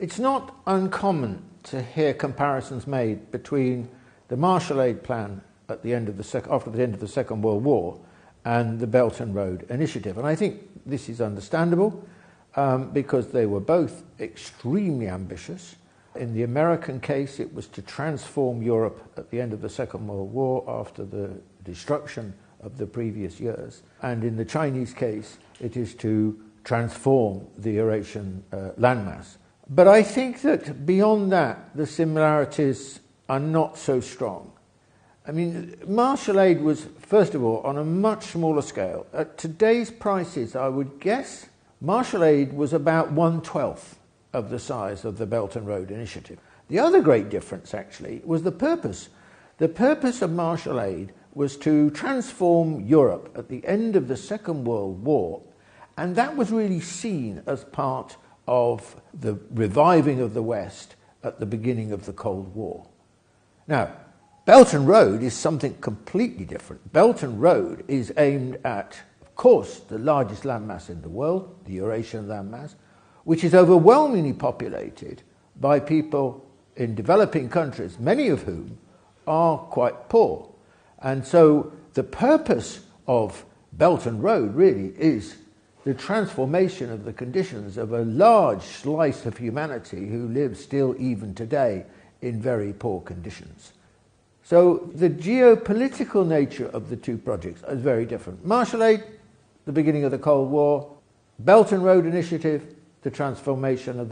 It's not uncommon to hear comparisons made between the Marshall Aid Plan at the end of after the end of the Second World War and the Belt and Road Initiative. And I think this is understandable because they were both extremely ambitious. In the American case, it was to transform Europe at the end of the Second World War after the destruction of the previous years. And in the Chinese case, it is to transform the Eurasian landmass. But I think that beyond that, the similarities are not so strong. I mean, Marshall Aid was, first of all, on a much smaller scale. At today's prices, I would guess Marshall Aid was about 1/12 of the size of the Belt and Road Initiative. The other great difference, actually, was the purpose. The purpose of Marshall Aid was to transform Europe at the end of the Second World War, and that was really seen as part of the reviving of the West at the beginning of the Cold War. Now, Belt and Road is something completely different. Belt and Road is aimed at, of course, the largest landmass in the world, the Eurasian landmass, which is overwhelmingly populated by people in developing countries, many of whom are quite poor. And so the purpose of Belt and Road really is the transformation of the conditions of a large slice of humanity who live still even today in very poor conditions. So the geopolitical nature of the two projects is very different. Marshall Aid, the beginning of the Cold War. Belt and Road Initiative, the transformation of the